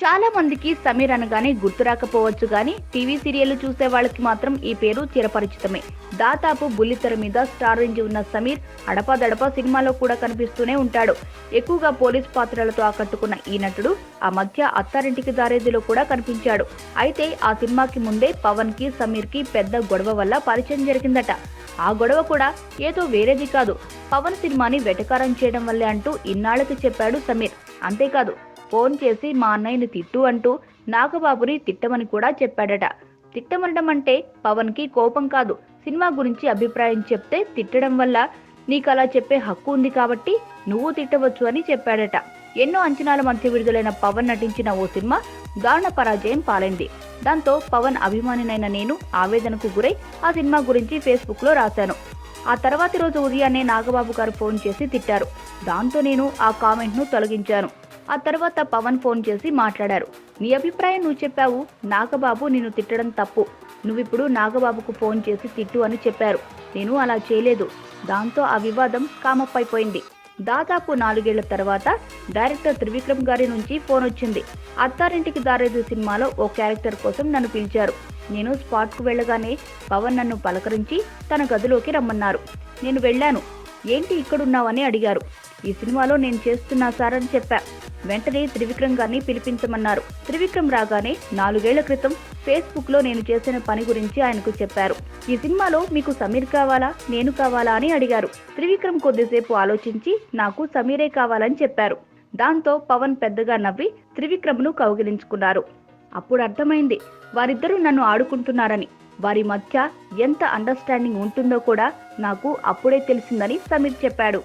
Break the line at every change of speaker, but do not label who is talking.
చాలా మందికి సమీర్ అనగానే గుర్తు రాకపోవచ్చు గానీ టీవీ సీరియళ్లు చూసే వాళ్ళకి మాత్రం ఈ పేరు చిరపరిచితమే. దాదాపు బుల్లితెర మీద స్టార్ రేంజ్ ఉన్న సమీర్ అడపాదడపా సినిమాలో కూడా కనిపిస్తూనే ఉంటాడు. ఎక్కువగా పోలీస్ పాత్రలతో ఆకట్టుకున్న ఈ నటుడు ఆ మధ్య అత్తారింటికి దారేదిలో కూడా కనిపించాడు. అయితే ఆ సినిమాకి ముందే పవన్ కి సమీర్ కి పెద్ద గొడవ వల్ల పరిచయం జరిగిందట. ఆ గొడవ కూడా ఏదో వేరేది కాదు, పవన్ సినిమాని వెటకారం చేయడం వల్లే అంటూ ఇన్నాళ్లకి చెప్పాడు సమీర్. అంతేకాదు, ఫోన్ చేసి మా అన్నయ్యని తిట్టు అంటూ నాగబాబుని తిట్టమని కూడా చెప్పాడట. తిట్టమనడం అంటే పవన్ కి కోపం కాదు, సినిమా గురించి అభిప్రాయం చెప్తే తిట్టడం వల్ల నీకలా చెప్పే హక్కు ఉంది కాబట్టి నువ్వు తిట్టవచ్చు అని చెప్పాడట. ఎన్నో అంచనాల మధ్య విడుదలైన పవన్ నటించిన ఓ సినిమా దారుణ పరాజయం పాలైంది. దాంతో పవన్ అభిమానినైన నేను ఆవేదనకు గురై ఆ సినిమా గురించి ఫేస్బుక్ లో రాశాను. ఆ తర్వాతి రోజు ఉదయాన్నే నాగబాబు గారు ఫోన్ చేసి తిట్టారు. దాంతో నేను ఆ కామెంట్ ను తొలగించాను. ఆ తర్వాత పవన్ ఫోన్ చేసి మాట్లాడారు. నీ అభిప్రాయం నువ్వు చెప్పావు, నాగబాబు నిన్ను తిట్టడం తప్పు, నువ్విప్పుడు నాగబాబుకు ఫోన్ చేసి తిట్టు అని చెప్పారు. నేను అలా చేయలేదు. దాంతో ఆ వివాదం కామప్ అయిపోయింది. దాదాపు 4 ఏళ్ల తర్వాత డైరెక్టర్ త్రివిక్రమ్ గారి నుంచి ఫోన్ వచ్చింది. అత్తారింటికి దారేది సినిమాలో ఓ క్యారెక్టర్ కోసం నన్ను పిలిచారు. నేను స్పాట్ కు వెళ్లగానే పవన్ నన్ను పలకరించి తన గదిలోకి రమ్మన్నారు. నేను వెళ్ళాను. ఏంటి ఇక్కడున్నావని అడిగారు. ఈ సినిమాలో నేను చేస్తున్నా సార్ అని చెప్పా. వెంటనే త్రివిక్రమ్ గారిని పిలిపించమన్నారు. త్రివిక్రమ్ రాగానే 4 ఏళ్ల క్రితం ఫేస్బుక్ లో నేను చేసిన పని గురించి ఆయనకు చెప్పారు. ఈ సినిమాలో మీకు సమీర్ కావాలా, నేను కావాలా అని అడిగారు. త్రివిక్రమ్ కొద్దిసేపు ఆలోచించి నాకు సమీరే కావాలని చెప్పారు. దాంతో పవన్ పెద్దగా నవ్వి త్రివిక్రమ్ ను కౌగిలించుకున్నారు. అప్పుడు అర్థమైంది, వారిద్దరూ నన్ను ఆడుకుంటున్నారని. వారి మధ్య ఎంత అండర్స్టాండింగ్ ఉంటుందో కూడా నాకు అప్పుడే తెలిసిందని సమీర్ చెప్పాడు.